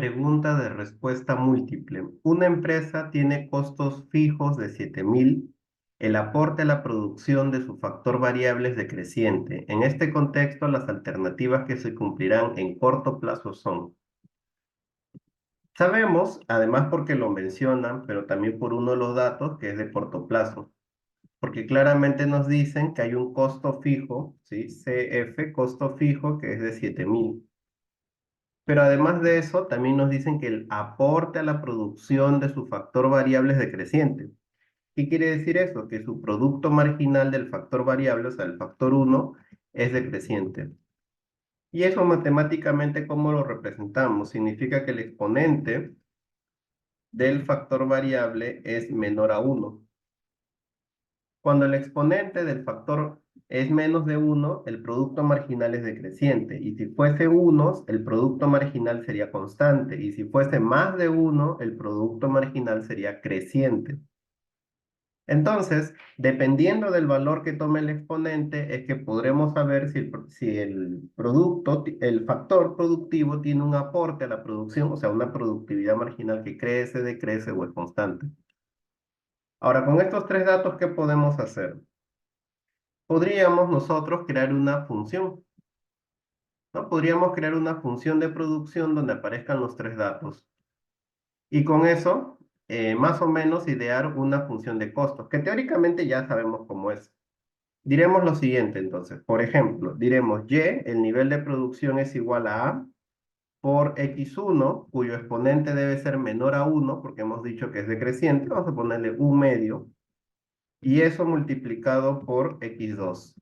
Pregunta de respuesta múltiple. Una empresa tiene costos fijos de 7.000. El aporte a la producción de su factor variable es decreciente. En este contexto, las alternativas que se cumplirán en corto plazo son. Sabemos, además porque lo mencionan, pero también por uno de los datos que es de corto plazo, porque claramente nos dicen que hay un costo fijo, ¿sí? CF, costo fijo, que es de 7.000. Pero además de eso, también nos dicen que el aporte a la producción de su factor variable es decreciente. ¿Qué quiere decir eso? Que su producto marginal del factor variable, o sea, el factor uno, es decreciente. Y eso matemáticamente, ¿cómo lo representamos? Significa que el exponente del factor variable es menor a uno. Cuando el exponente del factor es menos de 1, el producto marginal es decreciente. Y si fuese 1, el producto marginal sería constante. Y si fuese más de 1, el producto marginal sería creciente. Entonces, dependiendo del valor que tome el exponente, es que podremos saber si el producto, el factor productivo tiene un aporte a la producción, o sea, una productividad marginal que crece, decrece o es constante. Ahora, con estos tres datos, ¿qué podemos hacer? Podríamos nosotros crear una función, ¿no? Podríamos crear una función de producción donde aparezcan los tres datos. Y con eso, más o menos, idear una función de costos, que teóricamente ya sabemos cómo es. Diremos lo siguiente, entonces. Por ejemplo, diremos Y, el nivel de producción es igual a por X1, cuyo exponente debe ser menor a 1, porque hemos dicho que es decreciente. Vamos a ponerle un medio. Y eso multiplicado por X2.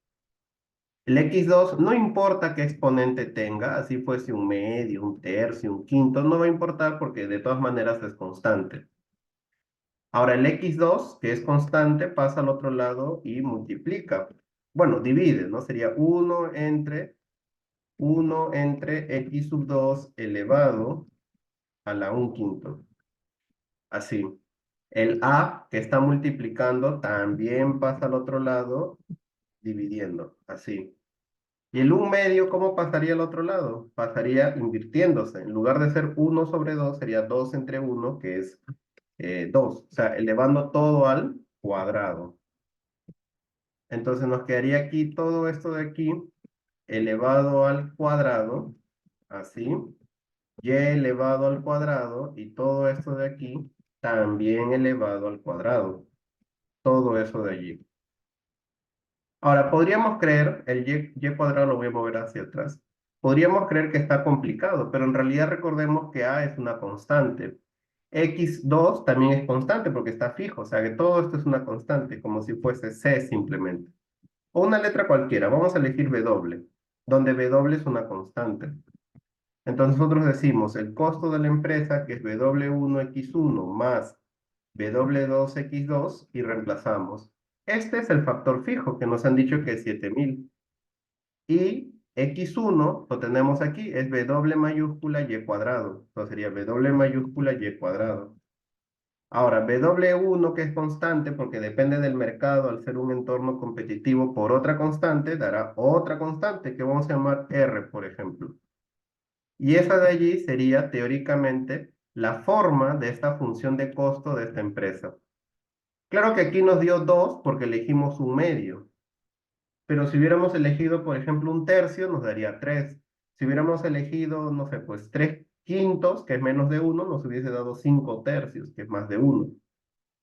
El X2 no importa qué exponente tenga, así fuese un medio, un tercio, un quinto, no va a importar porque de todas maneras es constante. Ahora el X2, que es constante, pasa al otro lado y multiplica. Bueno, divide, ¿no? Sería uno entre X sub 2 elevado a la 1/5. Así. El A, que está multiplicando, también pasa al otro lado dividiendo, así. Y el 1 medio, ¿cómo pasaría al otro lado? Pasaría invirtiéndose. En lugar de ser 1/2, sería 2 entre 1, que es 2. O sea, elevando todo al cuadrado. Entonces nos quedaría aquí todo esto de aquí, elevado al cuadrado, así. Y elevado al cuadrado, y todo esto de aquí, también elevado al cuadrado. Todo eso de allí. Ahora, podríamos creer, y cuadrado lo voy a mover hacia atrás, podríamos creer que está complicado, pero en realidad recordemos que a es una constante. X2 también es constante porque está fijo, o sea que todo esto es una constante, como si fuese C simplemente. O una letra cualquiera, vamos a elegir W, donde W es una constante. Entonces nosotros decimos el costo de la empresa, que es W1X1 más W2X2, y reemplazamos. Este es el factor fijo que nos han dicho que es 7.000. Y X1 lo tenemos aquí, es W mayúscula Y cuadrado. Entonces sería W mayúscula Y cuadrado. Ahora, W1, que es constante porque depende del mercado al ser un entorno competitivo por otra constante, dará otra constante que vamos a llamar R, por ejemplo. Y esa de allí sería teóricamente la forma de esta función de costo de esta empresa. Claro que aquí nos dio 2 porque elegimos un medio, pero si hubiéramos elegido, por ejemplo, un tercio, nos daría 3. Si hubiéramos elegido, no sé, pues 3/5, que es menos de 1, nos hubiese dado 5/3, que es más de 1.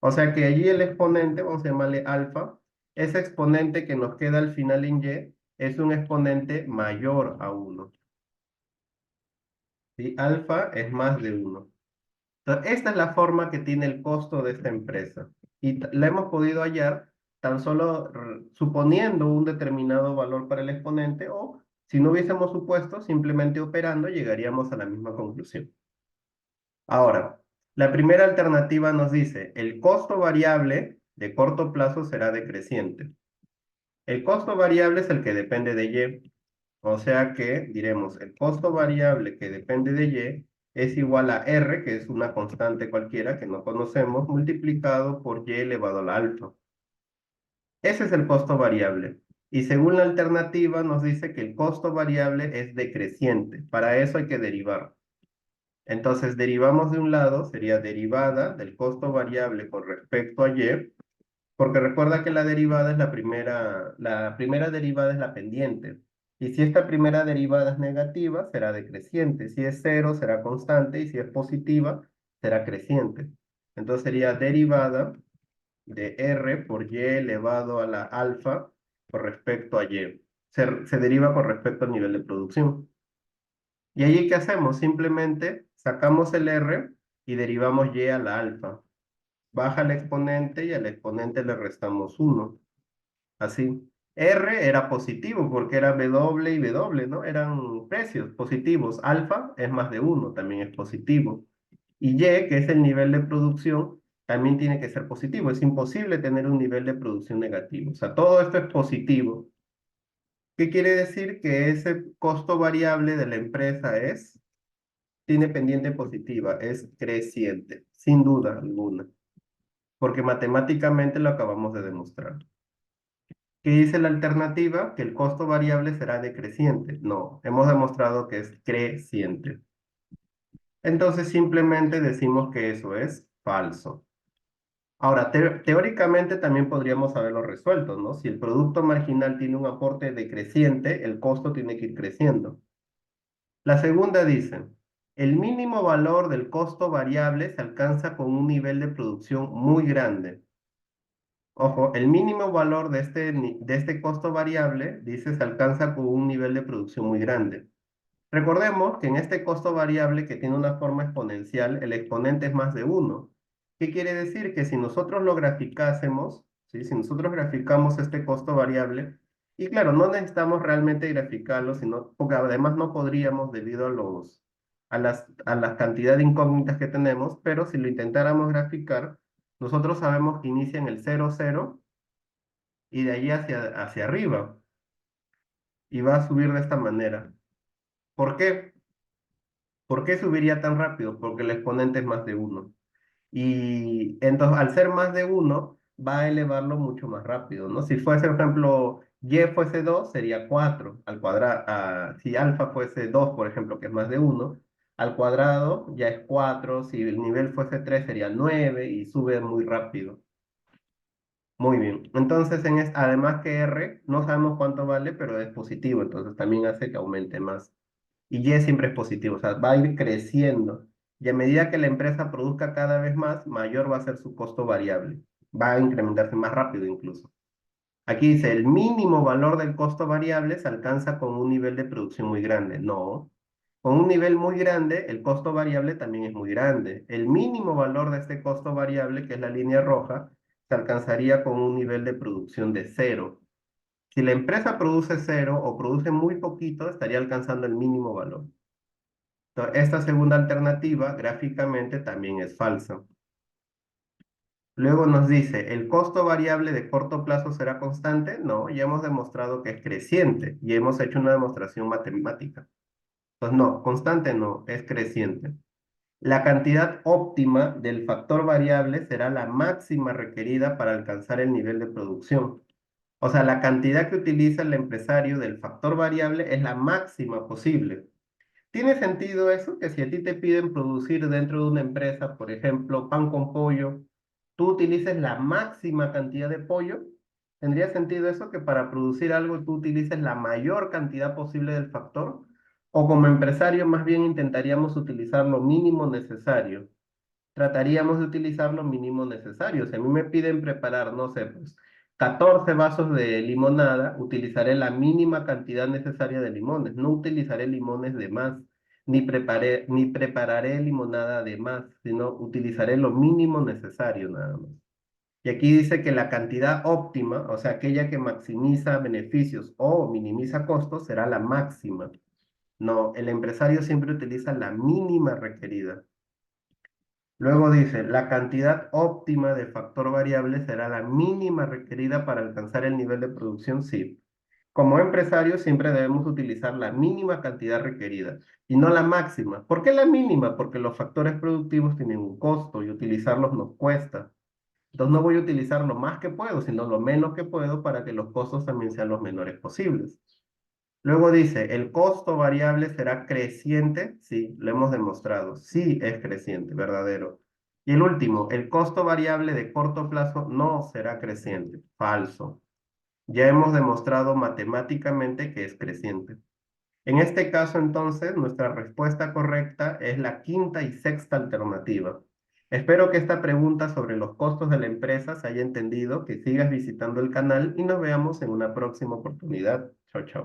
O sea que allí el exponente, vamos a llamarle alfa, ese exponente que nos queda al final en Y, es un exponente mayor a 1. ¿Sí? Alfa es más de 1. Entonces, esta es la forma que tiene el costo de esta empresa. Y la hemos podido hallar tan solo suponiendo un determinado valor para el exponente, o si no hubiésemos supuesto, simplemente operando llegaríamos a la misma conclusión. Ahora, la primera alternativa nos dice, el costo variable de corto plazo será decreciente. El costo variable es el que depende de Y. O sea que diremos, el costo variable que depende de Y es igual a R, que es una constante cualquiera que no conocemos, multiplicado por Y elevado a la alfa. Ese es el costo variable. Y según la alternativa nos dice que el costo variable es decreciente. Para eso hay que derivar. Entonces, derivamos de un lado, sería derivada del costo variable con respecto a y, porque recuerda que la derivada es la primera derivada es la pendiente. Y si esta primera derivada es negativa, será decreciente. Si es cero, será constante. Y si es positiva, será creciente. Entonces sería derivada de R por Y elevado a la alfa con respecto a Y. Se deriva con respecto al nivel de producción. ¿Y allí qué hacemos? Simplemente sacamos el R y derivamos Y a la alfa. Baja el exponente y al exponente le restamos 1. Así. R era positivo porque era W y W, ¿no? Eran precios positivos. Alfa es más de 1, también es positivo. Y Y, que es el nivel de producción, también tiene que ser positivo. Es imposible tener un nivel de producción negativo. O sea, todo esto es positivo. ¿Qué quiere decir? Que ese costo variable de la empresa tiene pendiente positiva, es creciente, sin duda alguna, porque matemáticamente lo acabamos de demostrar. ¿Qué dice la alternativa? Que el costo variable será decreciente. No, hemos demostrado que es creciente. Entonces simplemente decimos que eso es falso. Ahora, teóricamente también podríamos haberlo resuelto, ¿no? Si el producto marginal tiene un aporte decreciente, el costo tiene que ir creciendo. La segunda dice, el mínimo valor del costo variable se alcanza con un nivel de producción muy grande. Ojo, el mínimo valor de este costo variable, dice, se alcanza con un nivel de producción muy grande. Recordemos que en este costo variable que tiene una forma exponencial, el exponente es más de 1. ¿Qué quiere decir? Que si nosotros lo graficásemos, ¿sí? Si nosotros graficamos este costo variable, y claro, no necesitamos realmente graficarlo, sino, porque además no podríamos debido a la cantidad de incógnitas que tenemos, pero si lo intentáramos graficar, nosotros sabemos que inicia en el 0, 0 y de ahí hacia arriba, y va a subir de esta manera. ¿Por qué? ¿Por qué subiría tan rápido? Porque el exponente es más de 1. Y entonces, al ser más de 1, va a elevarlo mucho más rápido, ¿no? Si fuese, por ejemplo, y fuese 2, sería 4 al cuadrado. Si alfa fuese 2, por ejemplo, que es más de 1, al cuadrado ya es 4. Si el nivel fuese 3, sería 9 y sube muy rápido. Muy bien. Entonces, además que R, no sabemos cuánto vale, pero es positivo, entonces también hace que aumente más. Y Y siempre es positivo, o sea, va a ir creciendo. Y a medida que la empresa produzca cada vez más, mayor va a ser su costo variable. Va a incrementarse más rápido incluso. Aquí dice, el mínimo valor del costo variable se alcanza con un nivel de producción muy grande. No, con un nivel muy grande, el costo variable también es muy grande. El mínimo valor de este costo variable, que es la línea roja, se alcanzaría con un nivel de producción de 0. Si la empresa produce 0 o produce muy poquito, estaría alcanzando el mínimo valor. Esta segunda alternativa gráficamente también es falsa. Luego nos dice, ¿el costo variable de corto plazo será constante? No, ya hemos demostrado que es creciente y hemos hecho una demostración matemática. Entonces, no, constante no, es creciente. La cantidad óptima del factor variable será la máxima requerida para alcanzar el nivel de producción. O sea, la cantidad que utiliza el empresario del factor variable es la máxima posible. ¿Tiene sentido eso? Que si a ti te piden producir dentro de una empresa, por ejemplo, pan con pollo, tú utilices la máxima cantidad de pollo. ¿Tendría sentido eso que para producir algo tú utilices la mayor cantidad posible del factor? O como empresario más bien intentaríamos utilizar lo mínimo necesario. Trataríamos de utilizar lo mínimo necesario. Si a mí me piden preparar, no sé, pues 14 vasos de limonada, utilizaré la mínima cantidad necesaria de limones. No utilizaré limones de más, ni prepararé limonada de más, sino utilizaré lo mínimo necesario nada más. Y aquí dice que la cantidad óptima, o sea, aquella que maximiza beneficios o minimiza costos, será la máxima. No, el empresario siempre utiliza la mínima requerida. Luego dice, la cantidad óptima de factor variable será la mínima requerida para alcanzar el nivel de producción, sí. Como empresarios siempre debemos utilizar la mínima cantidad requerida y no la máxima. ¿Por qué la mínima? Porque los factores productivos tienen un costo y utilizarlos nos cuesta. Entonces no voy a utilizar lo más que puedo, sino lo menos que puedo para que los costos también sean los menores posibles. Luego dice, ¿el costo variable será creciente? Sí, lo hemos demostrado. Sí es creciente, verdadero. Y el último, ¿el costo variable de corto plazo no será creciente? Falso. Ya hemos demostrado matemáticamente que es creciente. En este caso, entonces, nuestra respuesta correcta es la quinta y sexta alternativa. Espero que esta pregunta sobre los costos de la empresa se haya entendido, que sigas visitando el canal y nos veamos en una próxima oportunidad. Chao, chao.